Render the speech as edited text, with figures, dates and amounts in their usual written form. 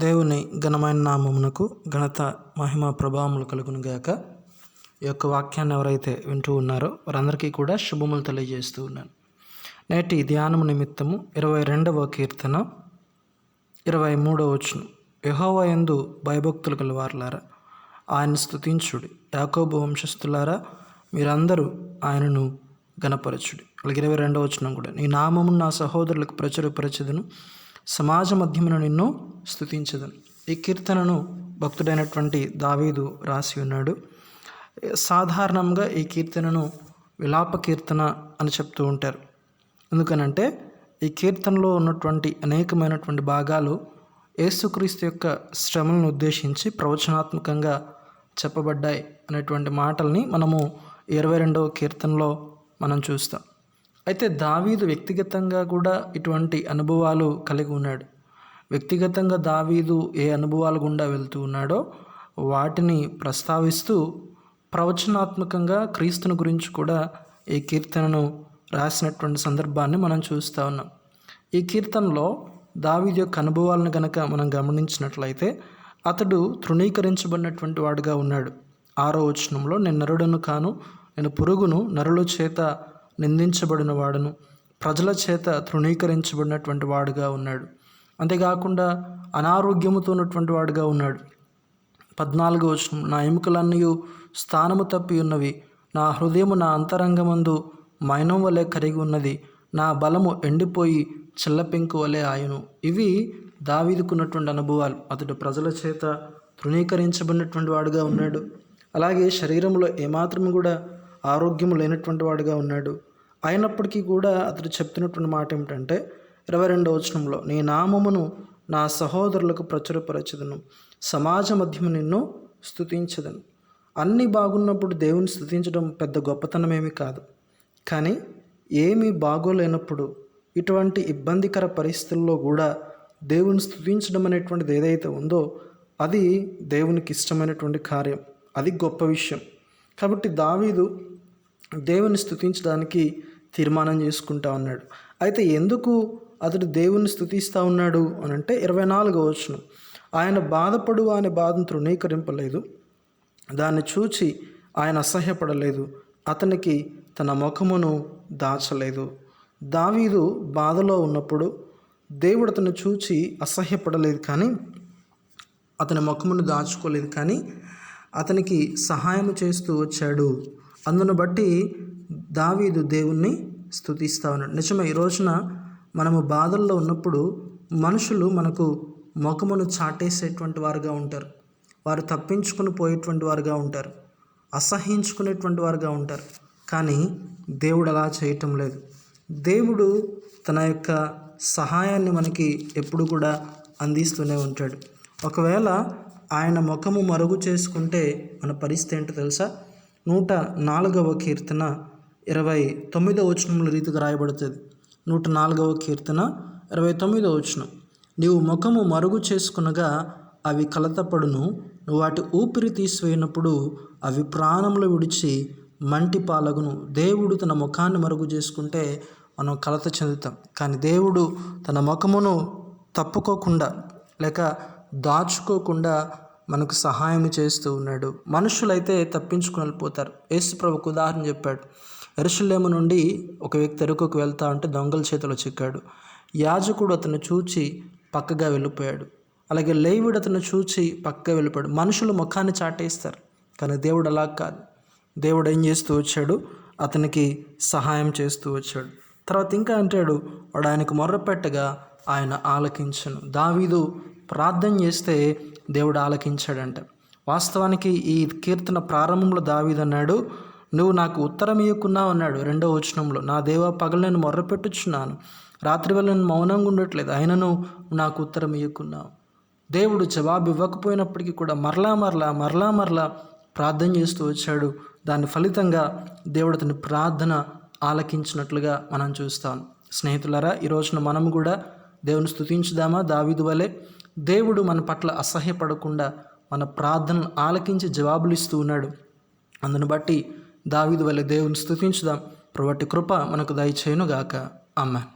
దేవుని ఘనమైన నామమునకు ఘనత మహిమ ప్రభావములు కలుగును గాక. ఈ యొక్క వాక్యాన్ని ఎవరైతే వింటూ ఉన్నారో వారందరికీ కూడా శుభములు తెలియజేస్తూ ఉన్నాను. నేటి ధ్యానము నిమిత్తము 22వ కీర్తన 23వ వచనం. యెహోవా యందు భయభక్తులు గలవారులారా ఆయన స్తుతించుడి, యాకోబు వంశస్థులారా మీరందరూ ఆయనను గణపరచుడి. అలాగే 22వ వచనం కూడా, నీ నామమును నా సహోదరులకు ప్రచురపరచెదను, సమాజ మధ్యమున నిన్ను స్తుతించదను. ఈ కీర్తనను భక్తుడైనటువంటి దావీదు రాసి ఉన్నాడు. సాధారణంగా ఈ కీర్తనను విలాప కీర్తన అని చెప్తూ ఉంటారు. ఎందుకనంటే ఈ కీర్తనలో ఉన్నటువంటి అనేకమైనటువంటి భాగాలు యేసుక్రీస్తు యొక్క శ్రమలను ఉద్దేశించి ప్రవచనాత్మకంగా చెప్పబడ్డాయి అనేటువంటి మాటల్ని మనము 22వ కీర్తనలో మనం చూస్తాం. అయితే దావీదు వ్యక్తిగతంగా కూడా ఇటువంటి అనుభవాలు కలిగి ఉన్నాడు. వ్యక్తిగతంగా దావీదు ఏ అనుభవాలు గుండా వెళ్తూ ఉన్నాడో వాటిని ప్రస్తావిస్తూ ప్రవచనాత్మకంగా క్రీస్తుని గురించి కూడా ఈ కీర్తనను రాసినటువంటి సందర్భాన్ని మనం చూస్తూ ఉన్నాం. ఈ కీర్తనలో దావీదు యొక్క అనుభవాలను కనుక మనం గమనించినట్లయితే అతడు తృణీకరించబడినటువంటి వాడుగా ఉన్నాడు. 6వ వచనంలో, నేను నరుడను కాను, నేను పురుగును, నరుల చేత నిందించబడిన వాడును, ప్రజల చేత తృణీకరించబడినటువంటి వాడుగా ఉన్నాడు. అంతేకాకుండా అనారోగ్యముతో ఉన్నటువంటి వాడుగా ఉన్నాడు. 14వ వచనం, నా ఎముకలన్నీ స్థానము తప్పి ఉన్నవి, నా హృదయము నా అంతరంగమందు మైనం వలె కరిగి ఉన్నది, నా బలము ఎండిపోయి చిల్లపెంకు వలె ఆయును. ఇవి దావీదుకున్నటువంటి అనుభవాలు. అతడు ప్రజల చేత తృణీకరించబడినటువంటి వాడుగా ఉన్నాడు. అలాగే శరీరంలో ఏమాత్రం కూడా ఆరోగ్యం లేనటువంటి వాడుగా ఉన్నాడు. అయినప్పటికీ కూడా అతడు చెప్తున్నటువంటి మాట ఏమిటంటే 22వ వచనంలో, నీ నామమును నా సహోదరులకు ప్రచురపరచెదను, సమాజ మధ్యము నిన్ను స్తుతించదను. అన్నీ బాగున్నప్పుడు దేవుని స్తుతించడం పెద్ద గొప్పతనమేమి కాదు. కానీ ఏమీ బాగోలేనప్పుడు, ఇటువంటి ఇబ్బందికర పరిస్థితుల్లో కూడా దేవుని స్తుతించడం అనేటువంటిది ఏదైతే ఉందో అది దేవునికి ఇష్టమైనటువంటి కార్యం, అది గొప్ప విషయం. కాబట్టి దావీదు దేవుని స్తుతించడానికి తీర్మానం చేసుకుంటా ఉన్నాడు. అయితే ఎందుకు అతడు దేవుని స్తుతిస్తూ ఉన్నాడు అని అంటే 24వ వచనం, ఆయన బాధపడు అనే బాధను తృణీకరింపలేదు, దాన్ని చూచి ఆయన అసహ్యపడలేదు, అతనికి తన ముఖమును దాచలేదు. దావీదు బాధలో ఉన్నప్పుడు దేవుడు అతను చూచి అసహ్యపడలేదు, కానీ అతని ముఖమును దాచుకోలేదు, కానీ అతనికి సహాయం చేస్తూ వచ్చాడు. అందును బట్టి దావీదు దేవుణ్ణి స్తుతిస్తూ ఉన్నాడు. నిజమే, ఈ రోజున మనము బాధల్లో ఉన్నప్పుడు మనుషులు మనకు ముఖమును చాటేసేటువంటి వారుగా ఉంటారు, వారు తప్పించుకుని పోయేటువంటి వారుగా ఉంటారు, అసహించుకునేటువంటి వారుగా ఉంటారు. కానీ దేవుడు అలా చేయటం లేదు. దేవుడు తన యొక్క సహాయాన్ని మనకి ఎప్పుడు కూడా అందిస్తూనే ఉంటాడు. ఒకవేళ ఆయన ముఖము మరుగు చేసుకుంటే మన పరిస్థితి ఏంటో తెలుసా? 104వ కీర్తన 29వ వచనంలో రీతిగా రాయబడుతుంది. 104వ కీర్తన 29వ వచనం, నీవు ముఖము మరుగు చేసుకునగా అవి కలతపడును, నువ్వు వాటి ఊపిరి తీసివేయినప్పుడు అవి ప్రాణంలో విడిచి మంటి పాలగును. దేవుడు తన ముఖాన్ని మరుగు చేసుకుంటే మనం కలత చెందుతాం, కానీ దేవుడు తన ముఖమును తప్పుకోకుండా లేక దాచుకోకుండా మనకు సహాయం చేస్తూ ఉన్నాడు. మనుషులైతే తప్పించుకుని వెళ్ళిపోతారు. యేసు ప్రభువుకు ఉదాహరణ చెప్పాడు. యెరూషలేము నుండి ఒక వ్యక్తి ఎరుకకు వెళ్తా ఉంటే దొంగల చేతిలో చిక్కాడు. యాజకుడు అతను చూచి పక్కగా వెళ్ళిపోయాడు. అలాగే లేవీయుడు అతను చూచి పక్కగా వెళ్ళిపోయాడు. మనుషులు ముఖాన్ని చాటేస్తారు, కానీ దేవుడు అలా కాదు. దేవుడు ఏం చేస్తూ వచ్చాడు? అతనికి సహాయం చేస్తూ వచ్చాడు. తర్వాత ఇంకా అంటాడు, వాడు ఆయనకు మొర్రపెట్టగా ఆయన ఆలకించను. దావీదు ప్రార్థన చేస్తే దేవుడు ఆలకించాడంట. వాస్తవానికి ఈ కీర్తన ప్రారంభంలో దావీదు అన్నాడు, నువ్వు నాకు ఉత్తరం ఇయ్యకున్నావు అన్నాడు. 2వ వచనంలో, నా దేవా పగలు నేను మొర్రపెట్టుచున్నాను, రాత్రి వేళ నేను మౌనంగా ఉండట్లేదు, అయినను నాకు ఉత్తరం ఇయ్యకున్నావు. దేవుడు జవాబు ఇవ్వకపోయినప్పటికీ కూడా మరలా ప్రార్థన చేస్తూ వచ్చాడు. దాని ఫలితంగా దేవుడు అతని ప్రార్థన ఆలకించినట్లుగా మనం చూస్తాం. స్నేహితులారా, ఈ రోజున మనము కూడా దేవుని స్తుతించుదామా? దావీదు వలె దేవుడు మన పట్ల అసహ్యపడకుండా మన ప్రార్థనలు ఆలకించి జవాబులు ఇస్తూ ఉన్నాడు. అందును బట్టి దావీదు వలె దేవుని స్తుతించుదాం. ప్రభువటి కృప మనకు దయచేయునుగాక. ఆమేన్.